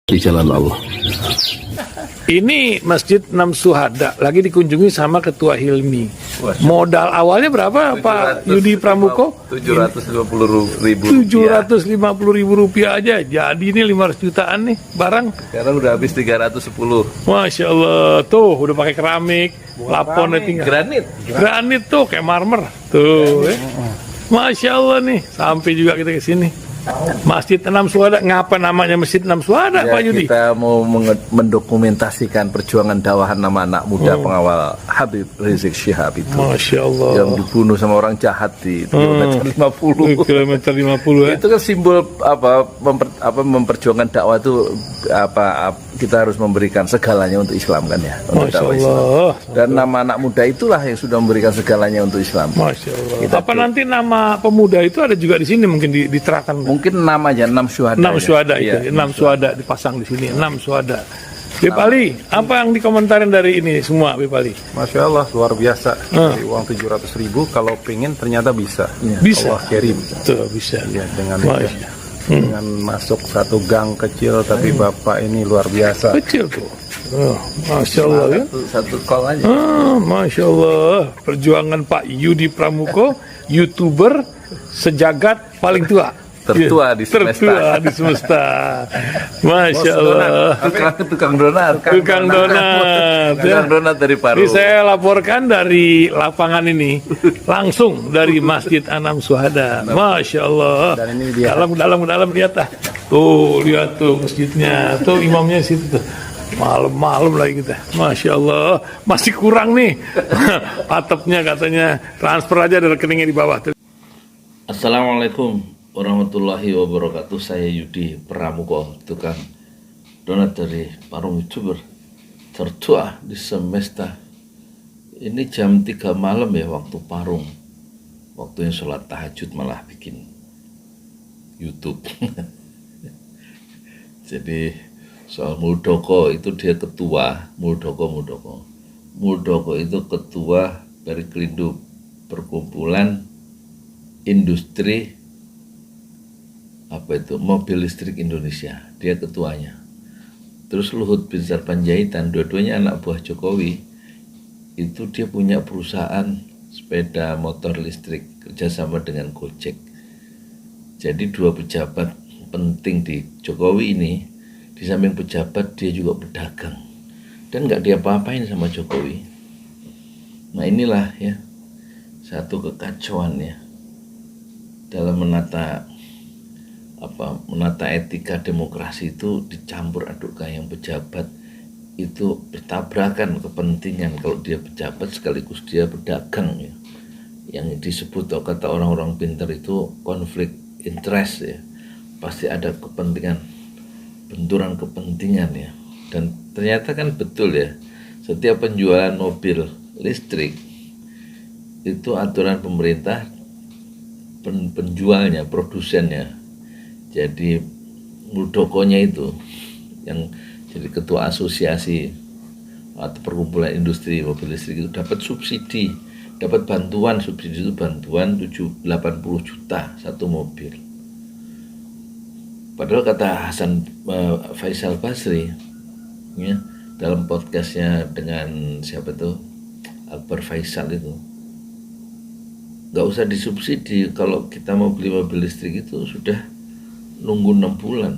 di jalan Allah. Ini Masjid Enam Syuhada lagi dikunjungi sama Ketua Hilmi. Modal awalnya berapa Pak Yudi Pramuko? 750.000 Rp750.000 aja. Jadi ini 500 jutaan nih barang. Sekarang udah habis 310. Masya Allah, tuh udah pakai keramik, laponnya tinggal. Granit tuh kayak marmer. Tuh, Masya Allah nih, sampai juga kita ke sini. Masjid Enam Syuhada, ngapa namanya Masjid Enam Syuhada, Ya, Pak Yudi? kita mau mendokumentasikan perjuangan dakwah nama anak muda pengawal Habib Rizik Syihab itu. Masya Allah. Yang dibunuh sama orang jahat di kilometer 50. Kilometer 50 ya. Itu kan simbol memperjuangkan dakwah itu kita harus memberikan segalanya untuk Islam kan ya, untuk Masya dakwah Islam. Allah. Dan nama anak muda itulah yang sudah memberikan segalanya untuk Islam. Masya Allah. Apa nanti nama pemuda itu ada juga di sini mungkin diterapkan? Mungkin namanya 6 Syuhada. 6 Syuhada itu, Iya, 6 Syuhada dipasang di sini, 6 Syuhada. Bip Ali, apa yang dikomentarin dari ini semua, Bip Ali? Masya Allah, luar biasa. Dari uang 700.000, kalau pengen ternyata bisa. Bisa. Allah kirim. Tuh, bisa. Ya, dengan masuk satu gang kecil, tapi Bapak ini luar biasa. Kecil tuh. Masya Allah ya. Satu call aja. Masya Allah. Perjuangan Pak Yudi Pramuko, YouTuber sejagat paling tua. Tertua di semesta. Tertua di semesta. Masya Allah. Tukang donat. Tukang donat. Tukang donat dari Paru. Ini saya laporkan dari lapangan ini, langsung dari Masjid Enam Syuhada. Masya Allah. Dan ini dia. Dalam lihat ah. Tuh lihat tuh masjidnya, tuh imamnya di situ tuh. Malam-malam lagi kita, Masya Allah, masih kurang nih. Atapnya katanya transfer aja dari rekeningnya di bawah. Assalamualaikum warahmatullahi wabarakatuh. Saya Yudi Pramuko, tukang donat dari Parung YouTuber tertua di semesta. Ini jam 3 malam ya, waktu Parung, waktunya sholat tahajud malah bikin YouTube. Jadi soal Muldoko itu dia ketua, Muldoko itu ketua dari Kelindo, Perkumpulan Industri Mobil Listrik Indonesia, dia ketuanya. Terus Luhut Binsar Panjaitan, dua-duanya anak buah Jokowi, itu dia punya perusahaan sepeda motor listrik kerjasama dengan Gojek. Jadi dua pejabat penting di Jokowi ini, di samping pejabat dia juga pedagang dan nggak diapa-apain sama Jokowi. Nah inilah ya satu kekacauan ya dalam menata etika demokrasi itu, dicampur adukkan yang pejabat itu bertabrakan kepentingan. Kalau dia pejabat sekaligus dia pedagang ya, yang disebut kata orang-orang pintar itu konflik interest ya, pasti ada kepentingan, benturan kepentingan ya. Dan ternyata kan betul ya, setiap penjualan mobil listrik itu aturan pemerintah, penjualnya, produsennya. Jadi Muldokonya itu yang jadi ketua asosiasi atau perkumpulan industri mobil listrik itu dapat subsidi, dapat bantuan. Subsidi itu bantuan 80 juta satu mobil. Padahal kata Faisal Basri ya, dalam podcastnya dengan siapa tuh, Akbar Faisal itu, nggak usah disubsidi. Kalau kita mau beli mobil listrik itu sudah nunggu 6 bulan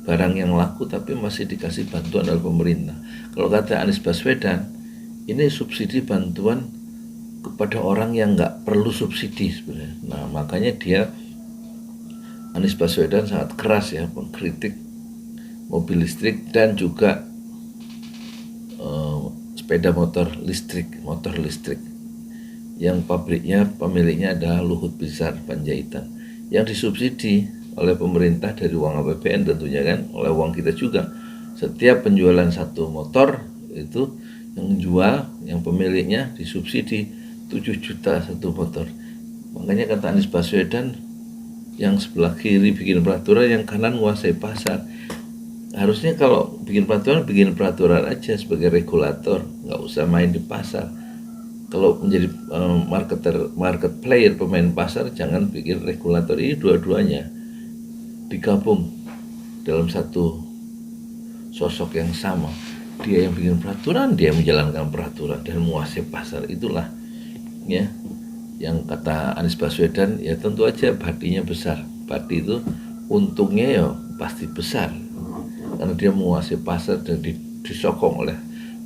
barang yang laku, tapi masih dikasih bantuan dari pemerintah. Kalau kata Anies Baswedan, ini subsidi bantuan kepada orang yang nggak perlu subsidi sebenarnya. Nah makanya Anies Baswedan sangat keras ya mengkritik mobil listrik dan juga sepeda motor listrik yang pemiliknya adalah Luhut Binsar Panjaitan, yang disubsidi oleh pemerintah dari uang APBN tentunya kan, oleh uang kita juga. Setiap penjualan satu motor itu yang jual, yang pemiliknya disubsidi 7 juta satu motor. Makanya kata Anies Baswedan, yang sebelah kiri bikin peraturan, yang kanan menguasai pasar. Harusnya kalau bikin peraturan aja sebagai regulator, nggak usah main di pasar. Kalau menjadi market player, pemain pasar, jangan bikin regulator. Ini dua-duanya digabung dalam satu sosok yang sama. Dia yang bikin peraturan, dia yang menjalankan peraturan dan menguasai pasar. Itulah ya yang kata Anies Baswedan, ya tentu aja badinya besar. Badi itu untungnya ya pasti besar karena dia menguasai pasar dan disokong oleh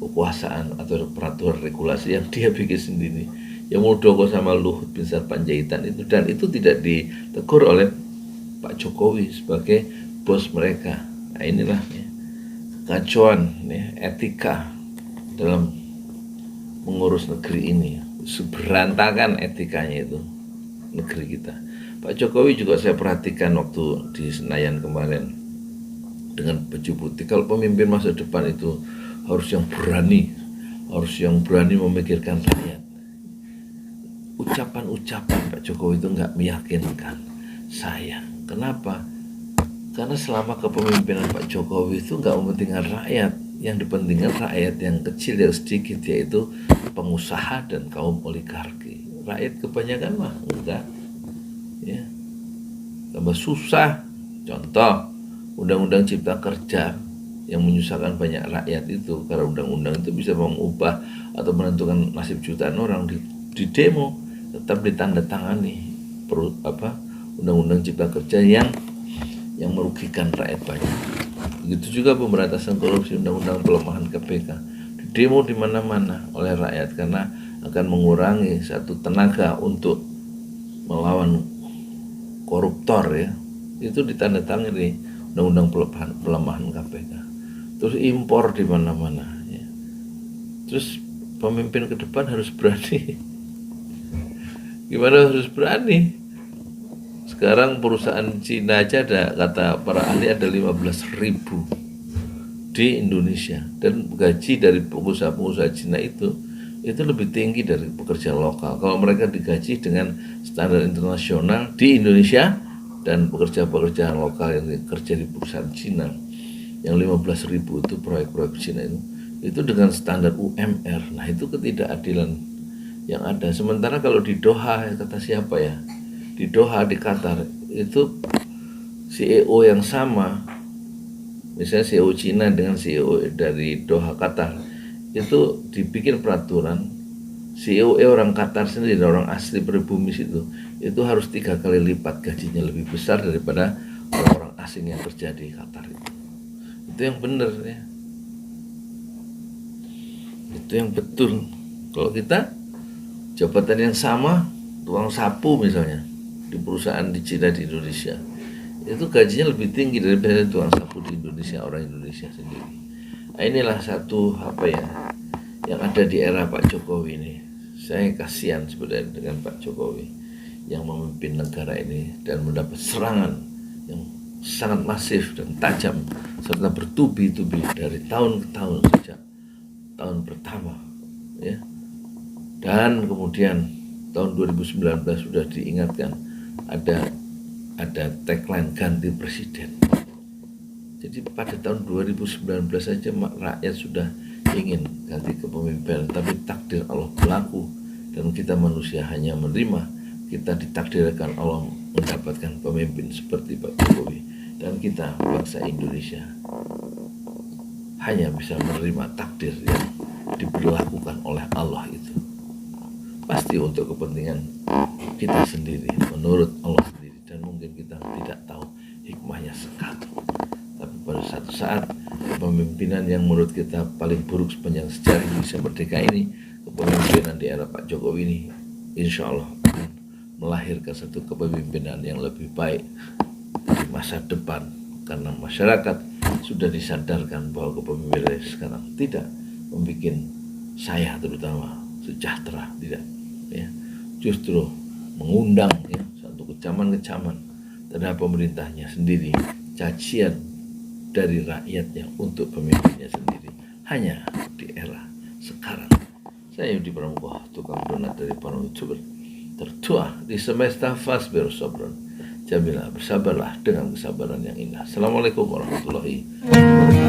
kekuasaan atau peraturan regulasi yang dia bikin sendiri. Yang Muldoko sama Luhut bin Sarpanjaitan itu, dan itu tidak ditegur oleh Pak Jokowi sebagai bos mereka. Nah inilah ya, kekacauan ya, etika dalam mengurus negeri ini. Berantakan etikanya itu negeri kita. Pak Jokowi juga saya perhatikan waktu di Senayan kemarin dengan baju putih. Kalau pemimpin masa depan itu harus yang berani memikirkan rakyat. Ucapan-ucapan Pak Jokowi itu nggak meyakinkan saya. Kenapa? Karena selama kepemimpinan Pak Jokowi itu nggak mementingkan rakyat. Yang dipentingkan rakyat yang kecil, yang sedikit, yaitu pengusaha dan kaum oligarki. Rakyat kebanyakan mah enggak. Ya. Tambah susah. Contoh, Undang-Undang Cipta Kerja yang menyusahkan banyak rakyat itu, karena undang-undang itu bisa mengubah atau menentukan nasib jutaan orang di demo, tetap ditandatangani Undang-Undang Cipta Kerja yang merugikan rakyat banyak. Begitu juga pemberantasan korupsi, undang-undang pelemahan KPK, demo di mana-mana oleh rakyat karena akan mengurangi satu tenaga untuk melawan koruptor ya. Itu ditandatangani undang-undang pelemahan KPK. Terus impor di mana-mana ya. Terus pemimpin ke depan harus berani. Gimana harus berani? Sekarang perusahaan Cina aja ada, kata para ahli ada 15.000 di Indonesia, dan gaji dari pengusaha-pengusaha Cina itu lebih tinggi dari pekerja lokal. Kalau mereka digaji dengan standar internasional di Indonesia, dan pekerja-pekerja lokal yang kerja di perusahaan Cina yang 15.000 itu proyek-proyek Cina itu dengan standar UMR. Nah itu ketidakadilan yang ada. Sementara kalau di Doha, kata siapa ya, di Doha di Qatar itu CEO yang sama, misalnya CEO Cina dengan CEO dari Doha Qatar, itu dibikin peraturan CEO orang Qatar sendiri, orang asli pribumi itu harus 3 kali lipat gajinya lebih besar daripada orang-orang asing yang kerja di Qatar itu yang benar ya, itu yang betul. Kalau kita jabatan yang sama, tukang sapu misalnya di perusahaan di Cina di Indonesia, itu gajinya lebih tinggi daripada tukang sapu di Indonesia, orang Indonesia sendiri. Nah, inilah satu yang ada di era Pak Jokowi ini. Saya kasihan sebenarnya dengan Pak Jokowi yang memimpin negara ini dan mendapat serangan yang sangat masif dan tajam serta bertubi-tubi dari tahun ke tahun sejak tahun pertama ya. Dan kemudian tahun 2019 sudah diingatkan ada tagline ganti presiden. Jadi pada tahun 2019 saja rakyat sudah ingin ganti kepemimpinan, tapi takdir Allah berlaku dan kita manusia hanya menerima. Kita ditakdirkan Allah mendapatkan pemimpin seperti Pak Jokowi, dan kita bangsa Indonesia hanya bisa menerima takdir yang diberlakukan oleh Allah itu. Pasti untuk kepentingan kita sendiri, menurut Allah sendiri, dan mungkin kita tidak tahu hikmahnya sekali. Tapi pada satu saat kepemimpinan yang menurut kita paling buruk sepanjang sejarah Indonesia merdeka ini, kepemimpinan di era Pak Jokowi ini, insya Allah akan melahirkan satu kepemimpinan yang lebih baik di masa depan, karena masyarakat sudah disadarkan bahwa kepemimpinan sekarang tidak membuat saya terutama sejahtera, tidak ya, justru mengundang ya satu kecaman-kecaman terhadap pemerintahnya sendiri, cacian dari rakyatnya untuk pemimpinnya sendiri hanya di era sekarang. Saya Yudi Pramuka, tukang donat dari para YouTuber tertua di semesta fasbir sabran. Jamilah, bersabarlah dengan kesabaran yang indah. Assalamualaikum warahmatullahi wabarakatuh.